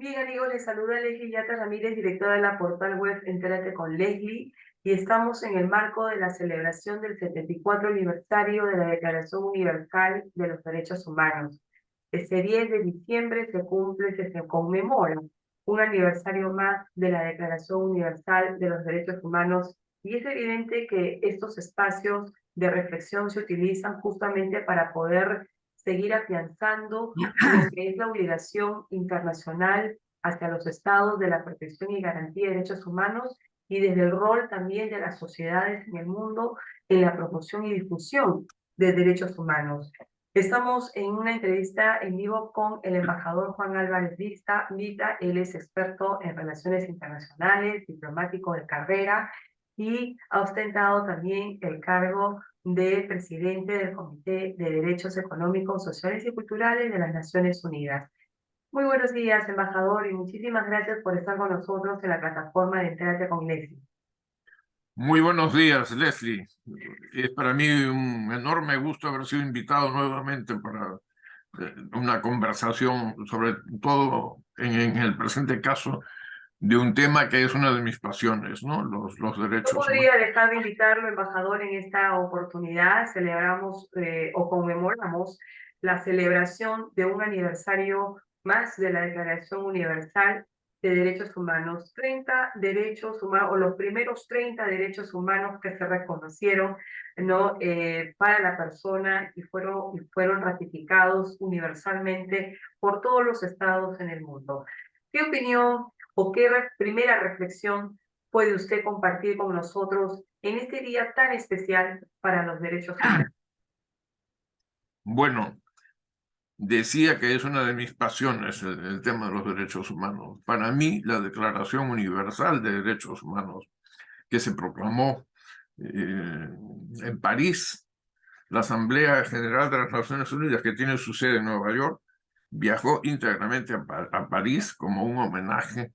Bien, amigos, les saluda Leslie Yata Ramírez, directora de la portal web Entérate con Leslie, y estamos en el marco de la celebración del 74 aniversario de la Declaración Universal de los Derechos Humanos. Este 10 de diciembre se conmemora un aniversario más de la Declaración Universal de los Derechos Humanos, y es evidente que estos espacios de reflexión se utilizan justamente para poder seguir afianzando lo que es la obligación internacional hacia los estados de la protección y garantía de derechos humanos, y desde el rol también de las sociedades en el mundo en la promoción y difusión de derechos humanos. Estamos en una entrevista en vivo con el embajador Juan Álvarez Vita. Él es experto en relaciones internacionales, diplomático de carrera, y ha ostentado también el cargo de presidente del Comité de Derechos Económicos, Sociales y Culturales de las Naciones Unidas. Muy buenos días, embajador, y muchísimas gracias por estar con nosotros en la plataforma de Entérate con Leslie. Muy buenos días, Leslie. Es para mí un enorme gusto haber sido invitado nuevamente para una conversación, sobre todo en el presente caso, de un tema que es una de mis pasiones, ¿no? Los No derechos humanos. podría dejar de invitarlo, embajador, en esta oportunidad. Celebramos o conmemoramos la celebración de un aniversario más de la Declaración Universal de Derechos Humanos. 30 derechos humanos, o los primeros 30 derechos humanos que se reconocieron, ¿no? Para la persona, y fueron ratificados universalmente por todos los estados en el mundo. ¿Qué opinión o qué primera reflexión puede usted compartir con nosotros en este día tan especial para los derechos humanos? Bueno, decía que es una de mis pasiones el tema de los derechos humanos. Para mí, la Declaración Universal de Derechos Humanos, que se proclamó en París, la Asamblea General de las Naciones Unidas, que tiene su sede en Nueva York, viajó íntegramente a París como un homenaje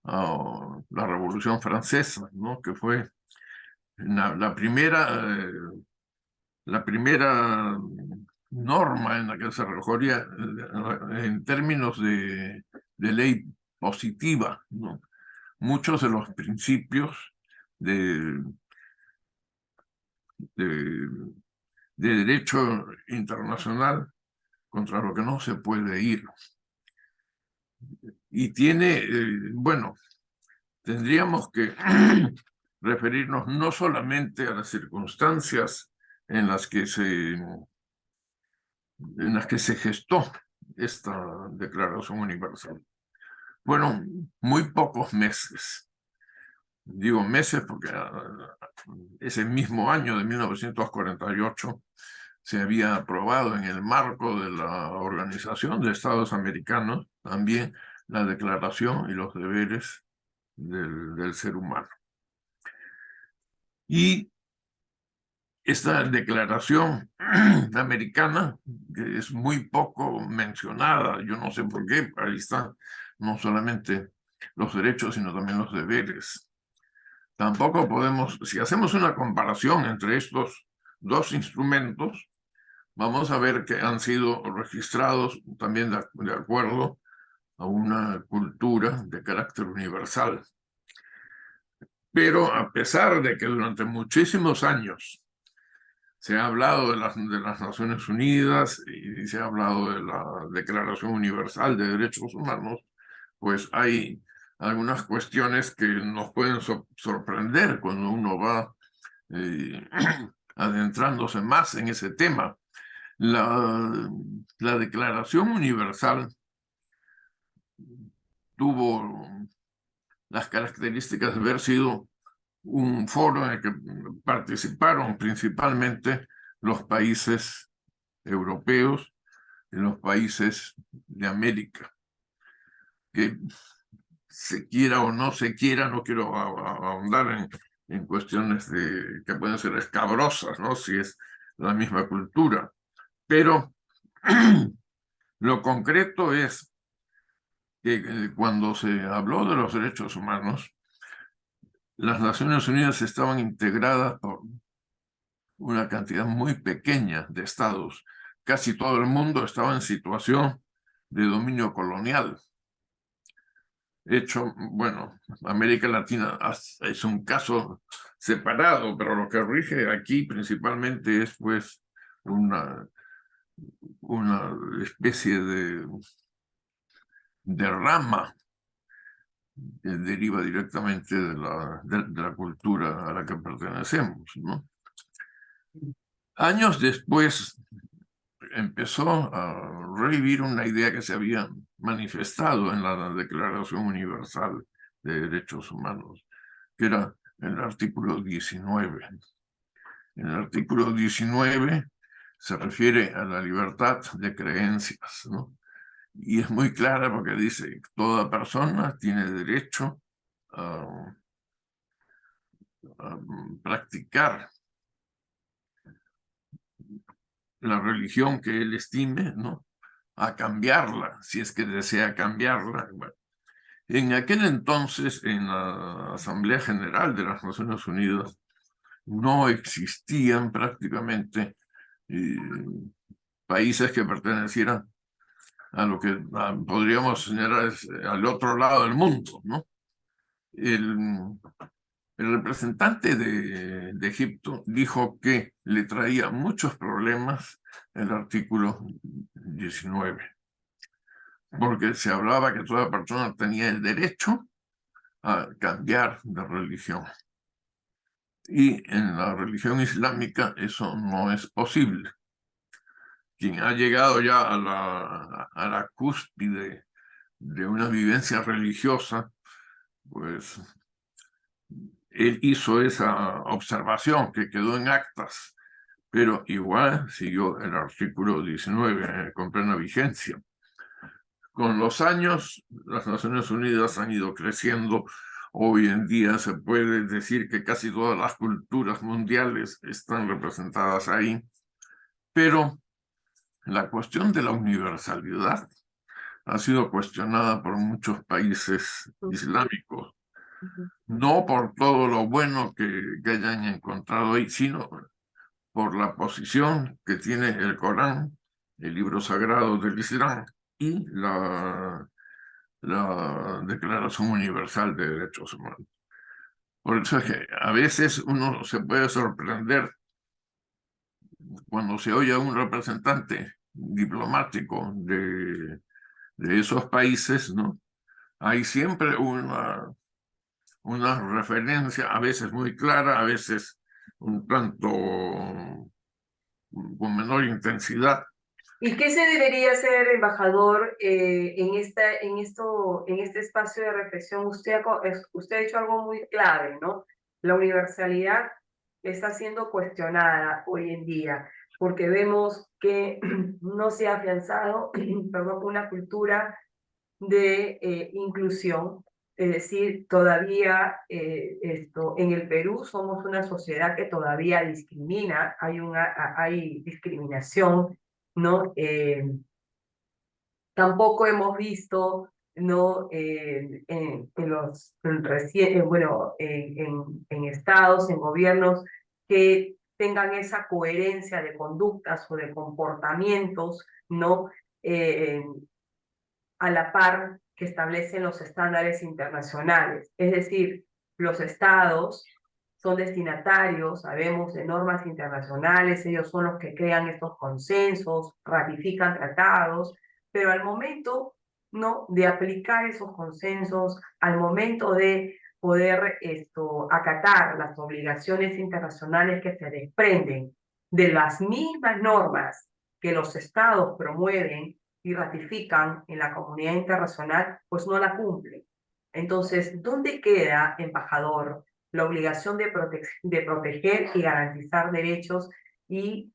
a la Revolución Francesa, ¿no? Que fue la primera norma en la que se recogía en términos de ley positiva, ¿no? Muchos de los principios de, de, de derecho internacional contra lo que no se puede ir. Y tiene, bueno, tendríamos que referirnos no solamente a las circunstancias en las que se gestó esta Declaración Universal. Fueron muy pocos meses. Digo meses porque ese mismo año de 1948 se había aprobado en el marco de la Organización de Estados Americanos también la Declaración y los Deberes del Ser Humano. Y esta declaración americana, que es muy poco mencionada, yo no sé por qué, ahí están no solamente los derechos, sino también los deberes. Tampoco podemos, si hacemos una comparación entre estos dos instrumentos, vamos a ver que han sido registrados también de acuerdo a una cultura de carácter universal. Pero a pesar de que durante muchísimos años se ha hablado de las Naciones Unidas y se ha hablado de la Declaración Universal de Derechos Humanos, pues hay algunas cuestiones que nos pueden sorprender cuando uno va adentrándose más en ese tema. La Declaración Universal tuvo las características de haber sido un foro en el que participaron principalmente los países europeos y los países de América. Que se quiera o no se quiera, no quiero ahondar en cuestiones que pueden ser escabrosas, ¿no? Si es la misma cultura. Pero lo concreto es que cuando se habló de los derechos humanos, las Naciones Unidas estaban integradas por una cantidad muy pequeña de estados. Casi todo el mundo estaba en situación de dominio colonial. hecho, bueno, América Latina es un caso separado, pero lo que rige aquí principalmente es pues una, una especie de rama que deriva directamente de la cultura a la que pertenecemos, ¿no? Años después empezó a revivir una idea que se había manifestado en la Declaración Universal de Derechos Humanos, que era el artículo 19. El artículo 19 se refiere a la libertad de creencias, ¿no? Y es muy clara porque dice que toda persona tiene derecho a, a practicar la religión que él estime, ¿no? A cambiarla, si es que desea cambiarla. Bueno, en aquel entonces, en la Asamblea General de las Naciones Unidas, no existían prácticamente países que pertenecieran a lo que podríamos señalar al otro lado del mundo, ¿no? El, el representante de Egipto dijo que le traía muchos problemas el artículo 19, porque se hablaba que toda persona tenía el derecho a cambiar de religión. Y en la religión islámica eso no es posible. Quien ha llegado ya a la cúspide de una vivencia religiosa, pues él hizo esa observación que quedó en actas, pero igual siguió el artículo 19 con plena vigencia. Con los años, las Naciones Unidas han ido creciendo. Hoy en día se puede decir que casi todas las culturas mundiales están representadas ahí, pero la cuestión de la universalidad ha sido cuestionada por muchos países islámicos, no por todo lo bueno que hayan encontrado ahí, sino por la posición que tiene el Corán, el libro sagrado del Islam, y la Declaración Universal de Derechos Humanos. Por eso es que a veces uno se puede sorprender cuando se oye a un representante diplomático de esos países, ¿no? Hay siempre una referencia, a veces muy clara, a veces un tanto con menor intensidad. ¿Y qué se debería hacer, embajador, en este espacio de reflexión? Usted ha dicho algo muy clave, ¿no? La universalidad está siendo cuestionada hoy en día, porque vemos que no se ha afianzado, perdón, una cultura de inclusión. Es decir, todavía en el Perú somos una sociedad que todavía discrimina, hay discriminación, ¿no? Tampoco hemos visto, ¿no? Bueno, en estados, en gobiernos que tengan esa coherencia de conductas o de comportamientos, ¿no? Eh, a la par que establecen los estándares internacionales. Es decir, los estados son destinatarios, sabemos, de normas internacionales, ellos son los que crean estos consensos, ratifican tratados, pero al momento, ¿no?, de aplicar esos consensos, al momento de poder acatar las obligaciones internacionales que se desprenden de las mismas normas que los estados promueven y ratifican en la comunidad internacional, pues no la cumplen. Entonces, ¿dónde queda, embajador, la obligación de proteger y garantizar derechos? ¿Y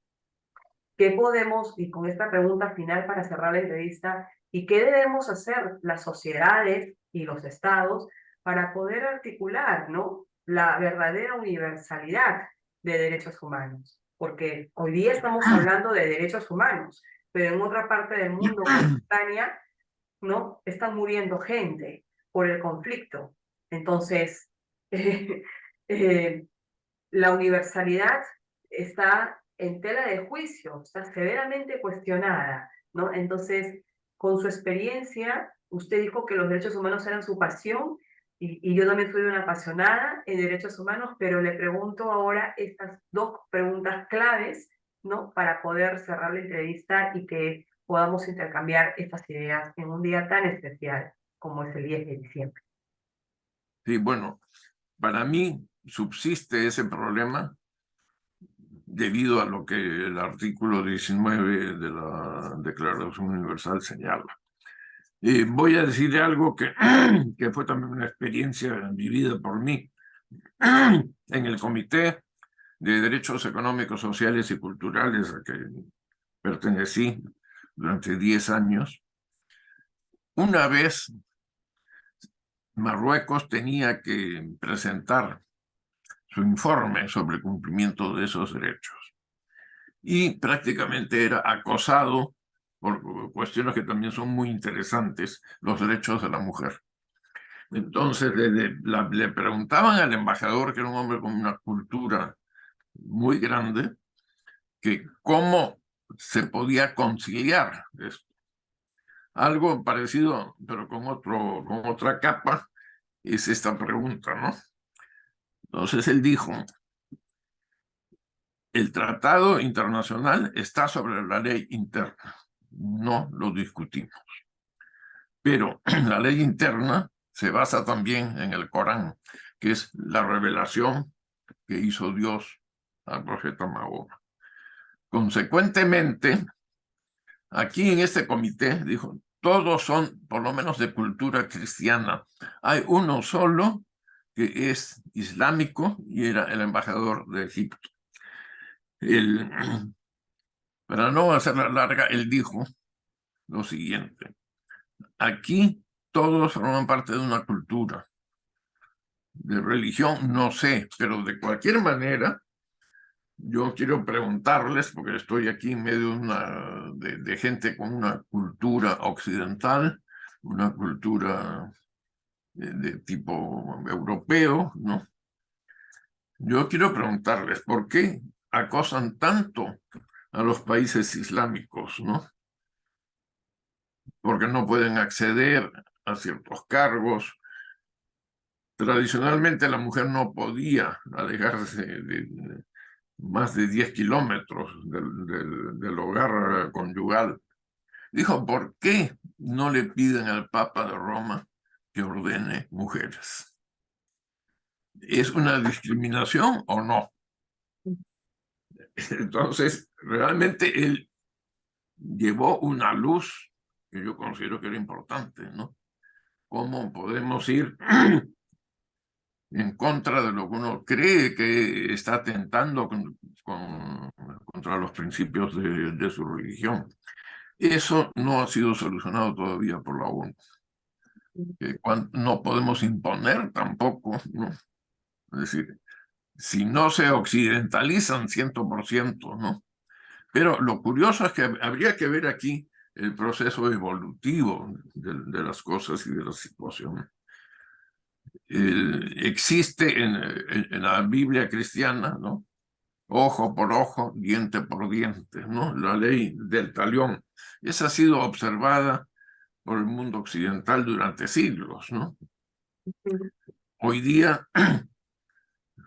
qué podemos, y con esta pregunta final para cerrar la entrevista, y qué debemos hacer las sociedades y los estados para poder articular, ¿no?, la verdadera universalidad de derechos humanos? Porque hoy día estamos hablando de derechos humanos, pero en otra parte del mundo, como Ucrania, ¿no?, están muriendo gente por el conflicto. Entonces, eh, la universalidad está en tela de juicio, está severamente cuestionada, ¿no? Entonces, con su experiencia, Usted dijo que los derechos humanos eran su pasión y yo también soy una apasionada en derechos humanos, pero le pregunto ahora estas dos preguntas claves, ¿no? Para poder cerrar la entrevista y que podamos intercambiar estas ideas en un día tan especial como es el 10 de diciembre. Sí, bueno, para mí subsiste ese problema debido a lo que el artículo 19 de la Declaración Universal señala. Voy a decir algo que fue también una experiencia vivida por mí. En el Comité de Derechos Económicos, Sociales y Culturales a que pertenecí durante 10 años, una vez Marruecos tenía que presentar su informe sobre el cumplimiento de esos derechos y prácticamente era acosado por cuestiones que también son muy interesantes, los derechos de la mujer. Entonces le preguntaban al embajador, que era un hombre con una cultura muy grande, que cómo se podía conciliar esto. Algo parecido, pero con otra capa, es esta pregunta, ¿no? Entonces él dijo, el tratado internacional está sobre la ley interna, no lo discutimos. Pero la ley interna se basa también en el Corán, que es la revelación que hizo Dios al profeta Mahoma. Consecuentemente, aquí en este comité, dijo, todos son por lo menos de cultura cristiana. Hay uno solo que es islámico y era el embajador de Egipto. Para no hacerla larga, él dijo lo siguiente, aquí todos forman parte de una cultura, de religión no sé, pero de cualquier manera, yo quiero preguntarles, porque estoy aquí en medio de gente con una cultura occidental, una cultura de tipo europeo, ¿no? Yo quiero preguntarles, ¿por qué acosan tanto a los países islámicos, ¿no? Porque no pueden acceder a ciertos cargos. Tradicionalmente la mujer no podía alejarse de más de 10 kilómetros del hogar conyugal. Dijo, ¿por qué no le piden al Papa de Roma que ordene mujeres? ¿Es una discriminación o no? Entonces, realmente él llevó una luz que yo considero que era importante, ¿no? ¿Cómo podemos ir en contra de lo que uno cree que está atentando contra los principios de su religión? Eso no ha sido solucionado todavía por la ONU. No podemos imponer tampoco, ¿no? Es decir, si no se occidentalizan 100%, ¿no? Pero lo curioso es que habría que ver aquí el proceso evolutivo de las cosas y de la situación. Existe en la Biblia cristiana, ¿no? Ojo por ojo, diente por diente, ¿no? La ley del talión. Esa ha sido observada por el mundo occidental durante siglos, ¿no? Hoy día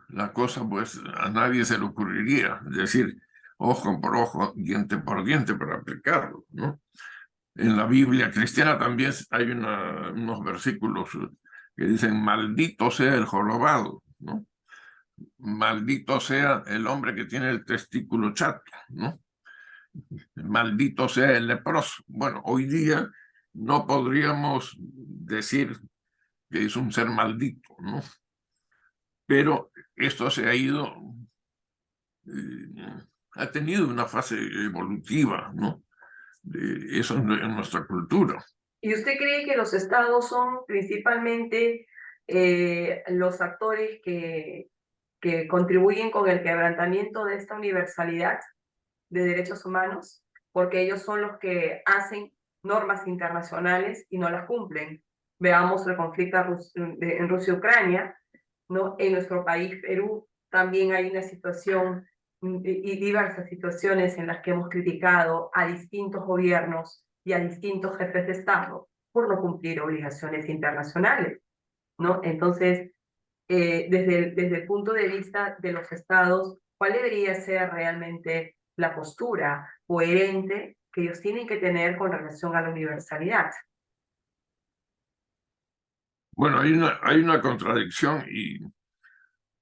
la cosa, pues, a nadie se le ocurriría decir ojo por ojo, diente por diente para aplicarlo, ¿no? En la Biblia cristiana también hay unos versículos que dicen maldito sea el jorobado, ¿no? Maldito sea el hombre que tiene el testículo chato, ¿no? Maldito sea el leproso. Bueno, hoy día no podríamos decir que es un ser maldito, ¿no? Pero esto se ha ido, ha tenido una fase evolutiva, ¿no? Eso en nuestra cultura. ¿Y usted cree que los estados son principalmente los actores que contribuyen con el quebrantamiento de esta universalidad de derechos humanos? Porque ellos son los que hacen normas internacionales y no las cumplen. Veamos el conflicto en Rusia-Ucrania, ¿no? En nuestro país, Perú, también hay una situación y diversas situaciones en las que hemos criticado a distintos gobiernos y a distintos jefes de Estado, por no cumplir obligaciones internacionales, ¿no? Entonces, desde el punto de vista de los estados, ¿cuál debería ser realmente la postura coherente que ellos tienen que tener con relación a la universalidad? Bueno, hay una contradicción y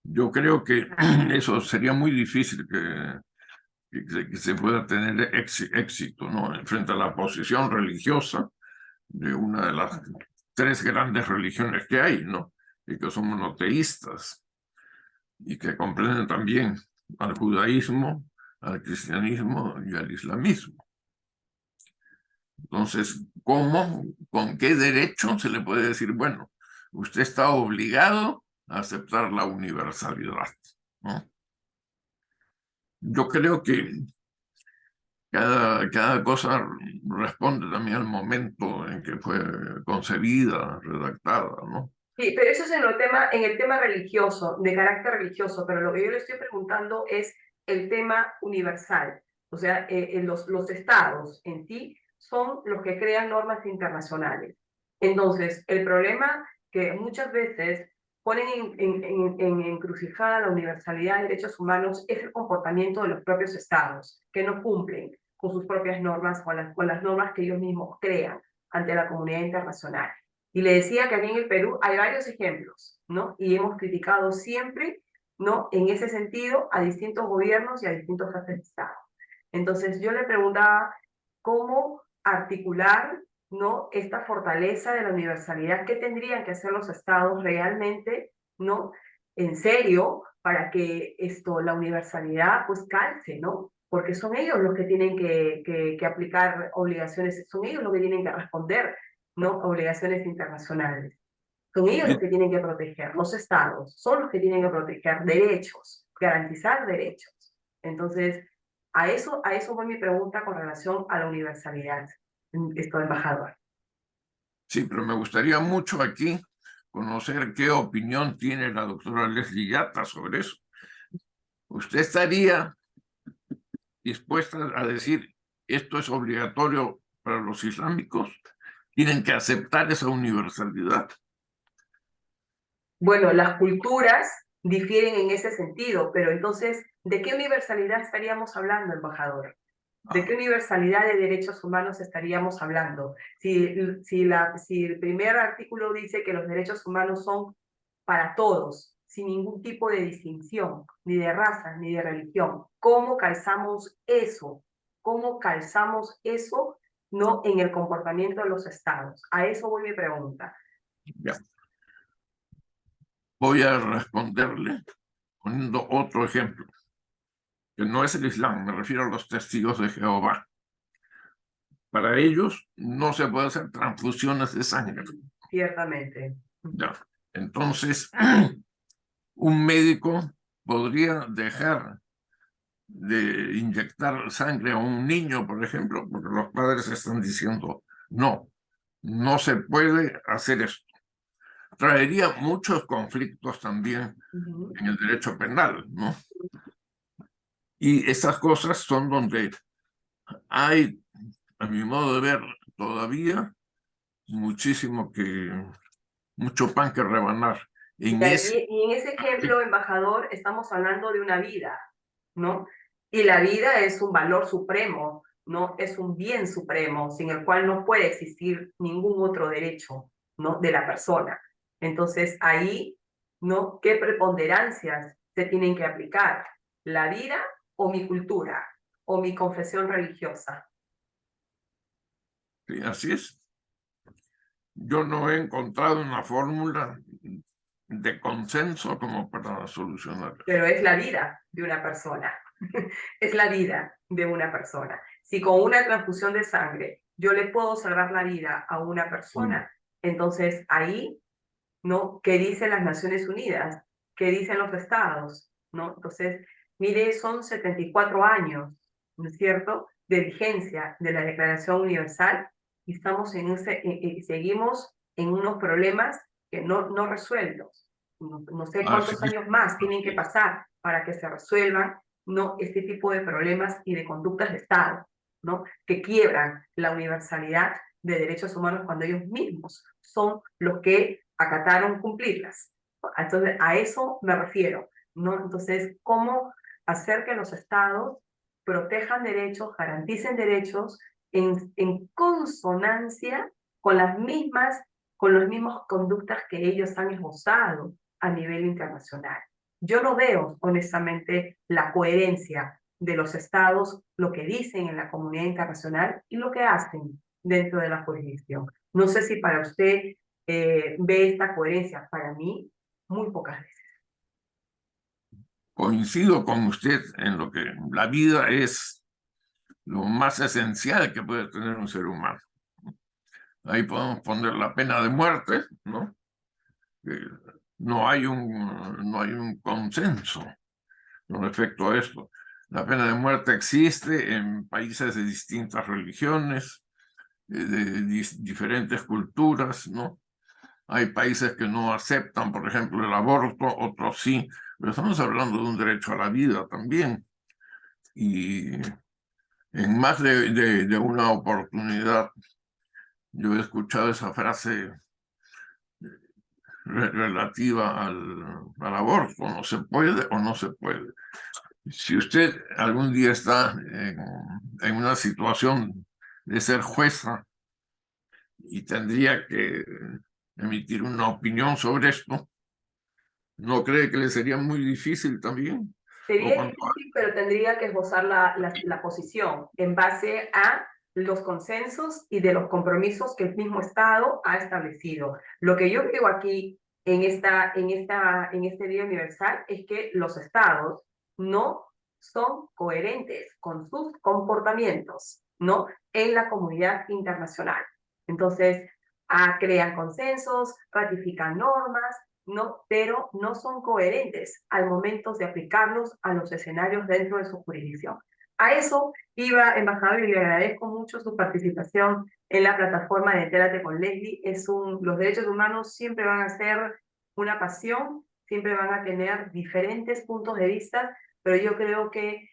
yo creo que eso sería muy difícil que se pueda tener éxito, ¿no? Frente a la posición religiosa de una de las tres grandes religiones que hay, ¿no? Y que son monoteístas y que comprenden también al judaísmo, al cristianismo y al islamismo. Entonces, ¿cómo, con qué derecho se le puede decir, bueno, usted está obligado a aceptar la universalidad, ¿no? Yo creo que cada cosa responde también al momento en que fue concebida, redactada, ¿no? Sí, pero eso es en el tema religioso, de carácter religioso, pero lo que yo le estoy preguntando es el tema universal. O sea, los estados en sí son los que crean normas internacionales. Entonces, el problema que muchas veces ponen en encrucijada la universalidad de derechos humanos es el comportamiento de los propios estados, que no cumplen con sus propias normas, con las normas que ellos mismos crean ante la comunidad internacional. Y le decía que aquí en el Perú hay varios ejemplos, ¿no? Y hemos criticado siempre, ¿no? En ese sentido, a distintos gobiernos y a distintos jefes de Estado. Entonces, yo le preguntaba cómo articular, ¿no? Esta fortaleza de la universalidad, ¿qué tendrían que hacer los estados realmente, ¿no? En serio, para que la universalidad, pues, calce, ¿no? Porque son ellos los que tienen que aplicar obligaciones, son ellos los que tienen que responder, ¿no? Obligaciones internacionales. Son ellos los Y, que tienen que proteger, los estados son los que tienen que proteger derechos, garantizar derechos. Entonces, a eso fue mi pregunta con relación a la universalidad, embajador. sí, pero me gustaría mucho aquí conocer qué opinión tiene la doctora Leslie Yatta sobre eso. ¿Usted estaría dispuesta a decir esto es obligatorio para los islámicos? ¿Tienen que aceptar esa universalidad? Bueno, las culturas difieren en ese sentido, pero entonces, ¿de qué universalidad estaríamos hablando, embajador? ¿De qué universalidad de derechos humanos estaríamos hablando? Si el primer artículo dice que los derechos humanos son para todos, sin ningún tipo de distinción, ni de raza, ni de religión, ¿cómo calzamos eso? ¿Cómo calzamos eso, no, en el comportamiento de los estados? A eso voy mi pregunta. Ya. Voy a responderle poniendo otro ejemplo, que no es el Islam, me refiero a los testigos de Jehová. Para ellos no se puede hacer transfusiones de sangre. Ciertamente. Ya. Entonces, un médico podría dejar de inyectar sangre a un niño, por ejemplo, porque los padres están diciendo, no, no se puede hacer esto. Traería muchos conflictos también en el derecho penal, ¿no? Y esas cosas son donde hay, a mi modo de ver, todavía mucho pan que rebanar. En ese, Y en ese ejemplo, embajador, estamos hablando de una vida, ¿no? Y la vida es un valor supremo, ¿no? Es un bien supremo, sin el cual no puede existir ningún otro derecho, ¿no? De la persona. Entonces, ahí, ¿no? ¿Qué preponderancias se tienen que aplicar? ¿La vida o mi cultura o mi confesión religiosa? sí, así es. Yo no he encontrado una fórmula de consenso como para solucionar eso. Pero es la vida de una persona. Es la vida de una persona. Si con una transfusión de sangre yo le puedo salvar la vida a una persona, entonces ahí, ¿no? ¿Qué dicen las Naciones Unidas? ¿Qué dicen los estados? ¿No? Entonces, mire, son 74 años, ¿no es cierto?, de vigencia de la Declaración Universal y estamos seguimos en unos problemas que no resueltos. No sé Así cuántos es. años más tienen que pasar para que se resuelvan, ¿no?, tipo de problemas y de conductas de Estado, ¿no?, que quiebran la universalidad de derechos humanos cuando ellos mismos son los que acataron cumplirlas. Entonces, a eso me refiero, ¿no? Entonces, ¿cómo hacer que los estados protejan derechos, garanticen derechos en consonancia con las mismas conductas que ellos han esbozado a nivel internacional? Yo no veo, honestamente, la coherencia de los estados, lo que dicen en la comunidad internacional y lo que hacen dentro de la jurisdicción. No sé si para usted ve esta coherencia. Para mí, muy pocas veces. Coincido con usted en lo que la vida es lo más esencial que puede tener un ser humano. Ahí podemos poner la pena de muerte, ¿no? No hay un consenso con respecto a esto. La pena de muerte existe en países de distintas religiones, de diferentes culturas, ¿no? Hay países que no aceptan, por ejemplo, el aborto, otros sí, pero estamos hablando de un derecho a la vida también. Y en más de una oportunidad, yo he escuchado esa frase relativa al aborto, no se puede o no se puede. Si usted algún día está en una situación de ser jueza y tendría que emitir una opinión sobre esto, ¿no cree que le sería muy difícil también? O Sería cuando, difícil, pero tendría que esbozar la posición en base a los consensos y de los compromisos que el mismo Estado ha establecido. Lo que yo veo aquí en este Día Universal es que los Estados no son coherentes con sus comportamientos, ¿no? En la comunidad internacional. Entonces, crean consensos, ratifican normas, ¿no? Pero no son coherentes al momento de aplicarlos a los escenarios dentro de su jurisdicción. A eso iba, embajador, y le agradezco mucho su participación en la plataforma de Entérate con Leslie. Los derechos humanos siempre van a ser una pasión, siempre van a tener diferentes puntos de vista, pero yo creo que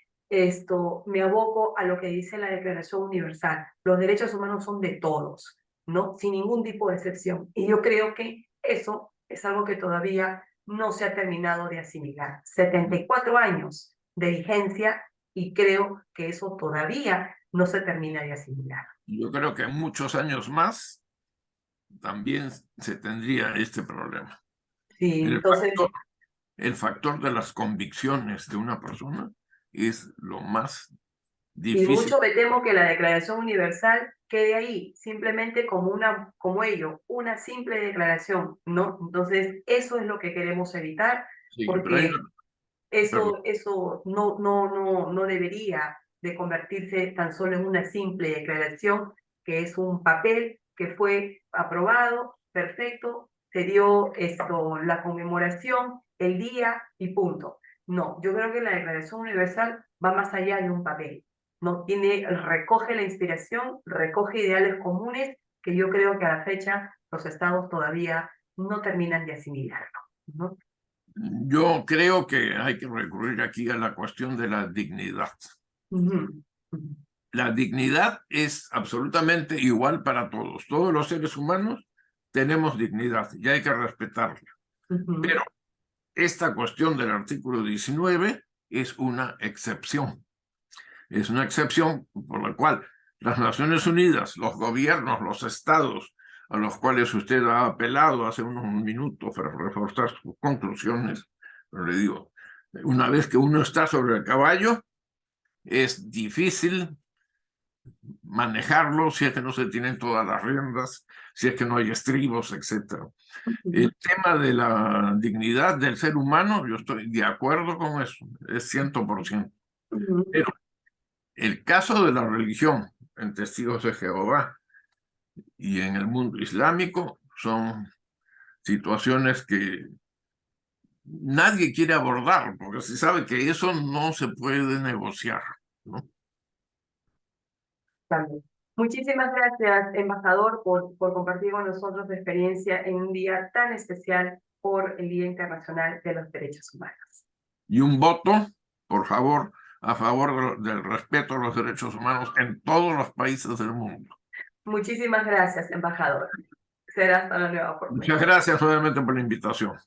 me aboco a lo que dice la Declaración Universal. Los derechos humanos son de todos, ¿no? Sin ningún tipo de excepción. Y yo creo que eso es algo que todavía no se ha terminado de asimilar. 74 años de vigencia y creo que eso todavía no se termina de asimilar. yo creo que en muchos años más también se tendría este problema. Sí, El entonces, factor, el factor de las convicciones de una persona es lo más y difícil. mucho me temo que la Declaración Universal quede ahí, simplemente como ello, una simple declaración, ¿no? Entonces, eso es lo que queremos evitar, Sí, pero porque perdón, eso no debería de convertirse tan solo en una simple declaración, que es un papel que fue aprobado, perfecto, se dio la conmemoración, el día y punto. No, yo creo que la Declaración Universal va más allá de un papel. No recoge la inspiración, recoge ideales comunes que yo creo que a la fecha los estados todavía no terminan de asimilarlo, ¿no? yo creo que hay que recurrir aquí a la cuestión de la dignidad. Ujú, ujú. La dignidad es absolutamente igual para todos. Todos los seres humanos tenemos dignidad y hay que respetarla. Ujú, Pero esta cuestión del artículo 19 es una excepción. Es una excepción por la cual las Naciones Unidas, los gobiernos, los estados a los cuales usted ha apelado hace unos minutos para reforzar sus conclusiones, pero le digo, una vez que uno está sobre el caballo, es difícil manejarlo si es que no se tienen todas las riendas, si es que no hay estribos, etc. ujú, El tema de la dignidad del ser humano, yo estoy de acuerdo con eso, es 100%. ujú. Pero el caso de la religión en Testigos de Jehová y en el mundo islámico son situaciones que nadie quiere abordar, porque se sabe que eso no se puede negociar, ¿no? También. Muchísimas gracias, embajador, por compartir con nosotros su experiencia en un día tan especial por el Día Internacional de los Derechos Humanos. Y un voto, por favor, a favor del respeto a los derechos humanos en todos los países del mundo. Muchísimas gracias, embajador. Será hasta la nueva oportunidad. Muchas gracias, obviamente, por la invitación.